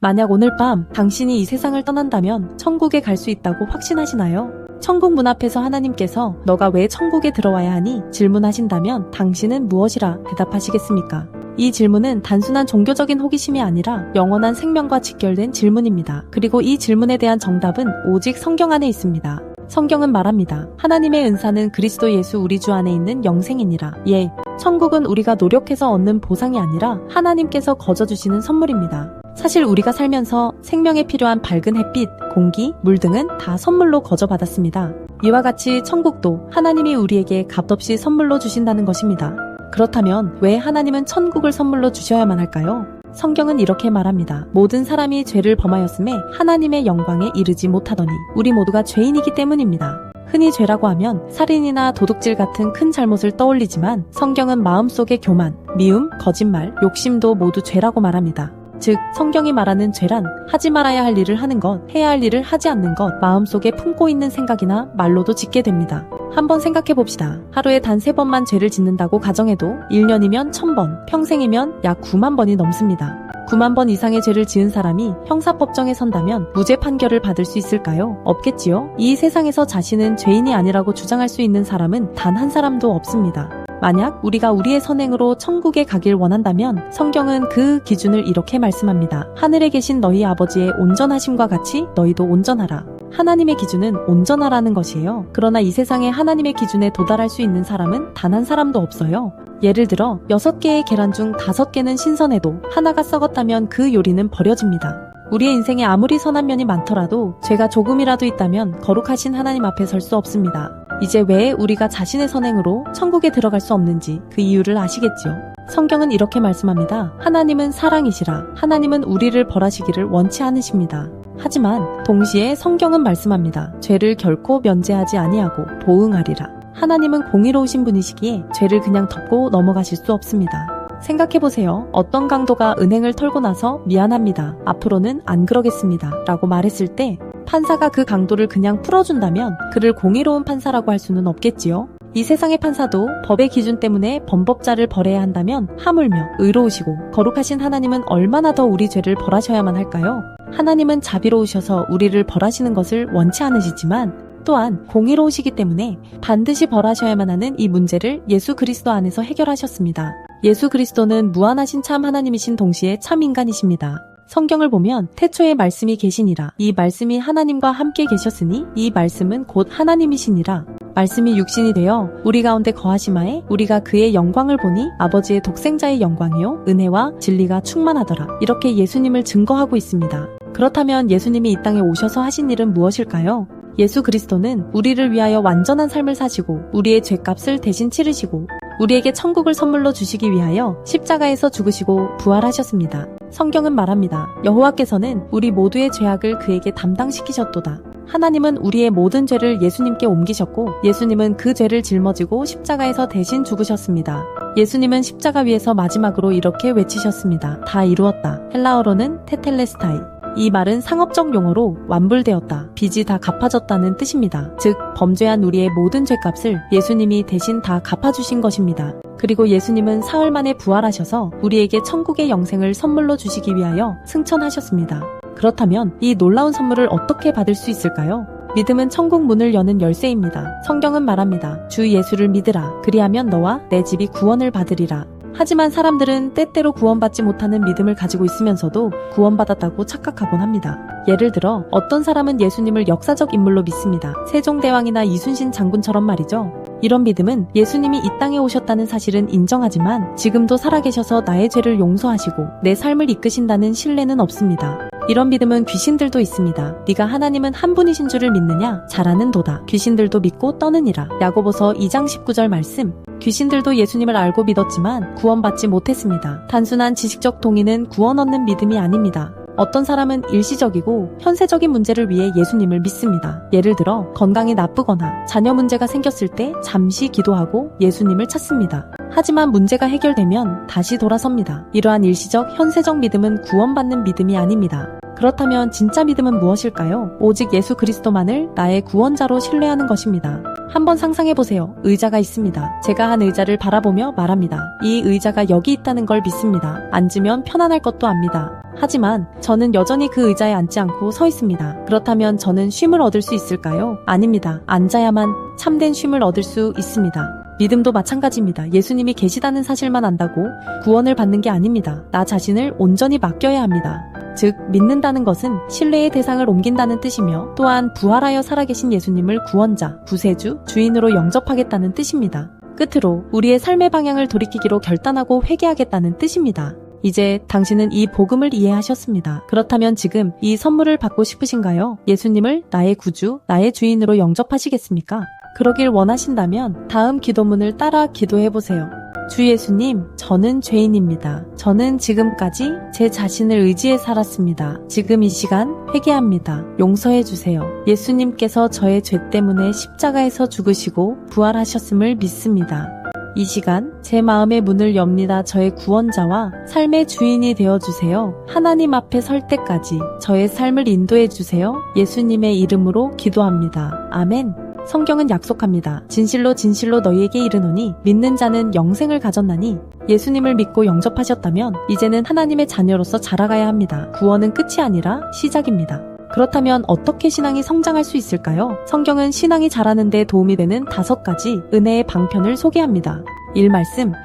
만약 오늘 밤 당신이 이 세상을 떠난다면 천국에 갈 수 있다고 확신하시나요? 천국 문 앞에서 하나님께서 너가 왜 천국에 들어와야 하니? 질문하신다면 당신은 무엇이라 대답하시겠습니까? 이 질문은 단순한 종교적인 호기심이 아니라 영원한 생명과 직결된 질문입니다. 그리고 이 질문에 대한 정답은 오직 성경 안에 있습니다. 성경은 말합니다. 하나님의 은사는 그리스도 예수 우리 주 안에 있는 영생이니라. 예, 천국은 우리가 노력해서 얻는 보상이 아니라 하나님께서 거저주시는 선물입니다. 사실 우리가 살면서 생명에 필요한 밝은 햇빛, 공기, 물 등은 다 선물로 거저받았습니다. 이와 같이 천국도 하나님이 우리에게 값없이 선물로 주신다는 것입니다. 그렇다면 왜 하나님은 천국을 선물로 주셔야만 할까요? 성경은 이렇게 말합니다. 모든 사람이 죄를 범하였음에 하나님의 영광에 이르지 못하더니 우리 모두가 죄인이기 때문입니다. 흔히 죄라고 하면 살인이나 도둑질 같은 큰 잘못을 떠올리지만 성경은 마음속의 교만, 미움, 거짓말, 욕심도 모두 죄라고 말합니다. 즉 성경이 말하는 죄란 하지 말아야 할 일을 하는 것, 해야 할 일을 하지 않는 것, 마음속에 품고 있는 생각이나 말로도 짓게 됩니다. 한번 생각해봅시다. 하루에 단 3번만 죄를 짓는다고 가정해도 1년이면 1000번, 평생이면 약 9만 번이 넘습니다. 9만 번 이상의 죄를 지은 사람이 형사법정에 선다면 무죄 판결을 받을 수 있을까요? 없겠지요? 이 세상에서 자신은 죄인이 아니라고 주장할 수 있는 사람은 단 한 사람도 없습니다. 만약 우리가 우리의 선행으로 천국에 가길 원한다면 성경은 그 기준을 이렇게 말씀합니다. 하늘에 계신 너희 아버지의 온전하심과 같이 너희도 온전하라. 하나님의 기준은 온전하라는 것이에요. 그러나 이 세상에 하나님의 기준에 도달할 수 있는 사람은 단 한 사람도 없어요. 예를 들어 6개의 계란 중 5개는 신선해도 하나가 썩었다면 그 요리는 버려집니다. 우리의 인생에 아무리 선한 면이 많더라도 죄가 조금이라도 있다면 거룩하신 하나님 앞에 설 수 없습니다. 이제 왜 우리가 자신의 선행으로 천국에 들어갈 수 없는지 그 이유를 아시겠지요? 성경은 이렇게 말씀합니다. 하나님은 사랑이시라. 하나님은 우리를 벌하시기를 원치 않으십니다. 하지만 동시에 성경은 말씀합니다. 죄를 결코 면제하지 아니하고 보응하리라. 하나님은 공의로우신 분이시기에 죄를 그냥 덮고 넘어가실 수 없습니다. 생각해보세요. 어떤 강도가 은행을 털고 나서 미안합니다. 앞으로는 안 그러겠습니다. 라고 말했을 때 판사가 그 강도를 그냥 풀어준다면 그를 공의로운 판사라고 할 수는 없겠지요. 이 세상의 판사도 법의 기준 때문에 범법자를 벌해야 한다면 하물며 의로우시고 거룩하신 하나님은 얼마나 더 우리 죄를 벌하셔야만 할까요? 하나님은 자비로우셔서 우리를 벌하시는 것을 원치 않으시지만 또한 공의로우시기 때문에 반드시 벌하셔야만 하는 이 문제를 예수 그리스도 안에서 해결하셨습니다. 예수 그리스도는 무한하신 참 하나님이신 동시에 참 인간이십니다. 성경을 보면 태초에 말씀이 계시니라. 이 말씀이 하나님과 함께 계셨으니 이 말씀은 곧 하나님이시니라. 말씀이 육신이 되어 우리 가운데 거하시마에 우리가 그의 영광을 보니 아버지의 독생자의 영광이요 은혜와 진리가 충만하더라. 이렇게 예수님을 증거하고 있습니다. 그렇다면 예수님이 이 땅에 오셔서 하신 일은 무엇일까요? 예수 그리스도는 우리를 위하여 완전한 삶을 사시고 우리의 죄값을 대신 치르시고 우리에게 천국을 선물로 주시기 위하여 십자가에서 죽으시고 부활하셨습니다. 성경은 말합니다. 여호와께서는 우리 모두의 죄악을 그에게 담당시키셨도다. 하나님은 우리의 모든 죄를 예수님께 옮기셨고 예수님은 그 죄를 짊어지고 십자가에서 대신 죽으셨습니다. 예수님은 십자가 위에서 마지막으로 이렇게 외치셨습니다. 다 이루었다. 헬라어로는 테텔레스타이. 이 말은 상업적 용어로 완불되었다, 빚이 다 갚아졌다는 뜻입니다. 즉 범죄한 우리의 모든 죄값을 예수님이 대신 다 갚아주신 것입니다. 그리고 예수님은 사흘 만에 부활하셔서 우리에게 천국의 영생을 선물로 주시기 위하여 승천하셨습니다. 그렇다면 이 놀라운 선물을 어떻게 받을 수 있을까요? 믿음은 천국 문을 여는 열쇠입니다. 성경은 말합니다. 주 예수를 믿으라. 그리하면 너와 내 집이 구원을 받으리라. 하지만 사람들은 때때로 구원받지 못하는 믿음을 가지고 있으면서도 구원받았다고 착각하곤 합니다. 예를 들어 어떤 사람은 예수님을 역사적 인물로 믿습니다. 세종대왕이나 이순신 장군처럼 말이죠. 이런 믿음은 예수님이 이 땅에 오셨다는 사실은 인정하지만 지금도 살아계셔서 나의 죄를 용서하시고 내 삶을 이끄신다는 신뢰는 없습니다. 이런 믿음은 귀신들도 있습니다. 네가 하나님은 한 분이신 줄을 믿느냐? 잘하는도다. 귀신들도 믿고 떠느니라. 야고보서 2장 19절 말씀. 귀신들도 예수님을 알고 믿었지만 구원받지 못했습니다. 단순한 지식적 동의는 구원 얻는 믿음이 아닙니다. 어떤 사람은 일시적이고 현세적인 문제를 위해 예수님을 믿습니다. 예를 들어 건강이 나쁘거나 자녀 문제가 생겼을 때 잠시 기도하고 예수님을 찾습니다. 하지만 문제가 해결되면 다시 돌아섭니다. 이러한 일시적 현세적 믿음은 구원받는 믿음이 아닙니다. 그렇다면 진짜 믿음은 무엇일까요? 오직 예수 그리스도만을 나의 구원자로 신뢰하는 것입니다. 한번 상상해보세요. 의자가 있습니다. 제가 한 의자를 바라보며 말합니다. 이 의자가 여기 있다는 걸 믿습니다. 앉으면 편안할 것도 압니다. 하지만 저는 여전히 그 의자에 앉지 않고 서 있습니다. 그렇다면 저는 쉼을 얻을 수 있을까요? 아닙니다. 앉아야만 참된 쉼을 얻을 수 있습니다. 믿음도 마찬가지입니다. 예수님이 계시다는 사실만 안다고 구원을 받는 게 아닙니다. 나 자신을 온전히 맡겨야 합니다. 즉, 믿는다는 것은 신뢰의 대상을 옮긴다는 뜻이며 또한 부활하여 살아계신 예수님을 구원자, 구세주, 주인으로 영접하겠다는 뜻입니다. 끝으로 우리의 삶의 방향을 돌이키기로 결단하고 회개하겠다는 뜻입니다. 이제 당신은 이 복음을 이해하셨습니다. 그렇다면 지금 이 선물을 받고 싶으신가요? 예수님을 나의 구주, 나의 주인으로 영접하시겠습니까? 그러길 원하신다면 다음 기도문을 따라 기도해보세요. 주 예수님, 저는 죄인입니다. 저는 지금까지 제 자신을 의지해 살았습니다. 지금 이 시간 회개합니다. 용서해 주세요. 예수님께서 저의 죄 때문에 십자가에서 죽으시고 부활하셨음을 믿습니다. 이 시간 제 마음의 문을 엽니다. 저의 구원자와 삶의 주인이 되어주세요. 하나님 앞에 설 때까지 저의 삶을 인도해 주세요. 예수님의 이름으로 기도합니다. 아멘. 성경은 약속합니다. 진실로 진실로 너희에게 이르노니 믿는 자는 영생을 가졌나니. 예수님을 믿고 영접하셨다면 이제는 하나님의 자녀로서 자라가야 합니다. 구원은 끝이 아니라 시작입니다. 그렇다면 어떻게 신앙이 성장할 수 있을까요? 성경은 신앙이 자라는 데 도움이 되는 5가지 은혜의 방편을 소개합니다. 1.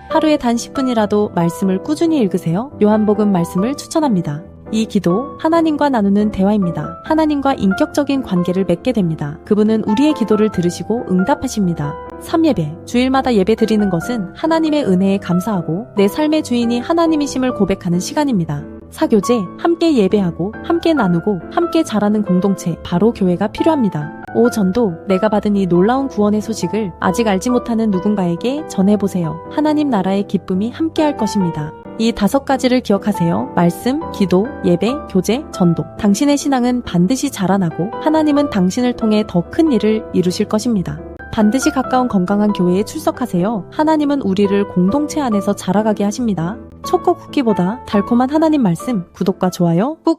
하루에 단 10분이라도 말씀을 꾸준히 읽으세요. 요한복음 말씀을 추천합니다. 이 기도, 하나님과 나누는 대화입니다. 하나님과 인격적인 관계를 맺게 됩니다. 그분은 우리의 기도를 들으시고 응답하십니다. 3. 주일마다 예배 드리는 것은 하나님의 은혜에 감사하고 내 삶의 주인이 하나님이심을 고백하는 시간입니다. 4. 함께 예배하고 함께 나누고 함께 자라는 공동체, 바로 교회가 필요합니다. 5. 전도, 내가 받은 이 놀라운 구원의 소식을 아직 알지 못하는 누군가에게 전해보세요. 하나님 나라의 기쁨이 함께할 것입니다. 이 5가지를 기억하세요. 말씀, 기도, 예배, 교제, 전도. 당신의 신앙은 반드시 자라나고 하나님은 당신을 통해 더 큰 일을 이루실 것입니다. 반드시 가까운 건강한 교회에 출석하세요. 하나님은 우리를 공동체 안에서 자라가게 하십니다. 초코 쿠키보다 달콤한 하나님 말씀, 구독과 좋아요 꾹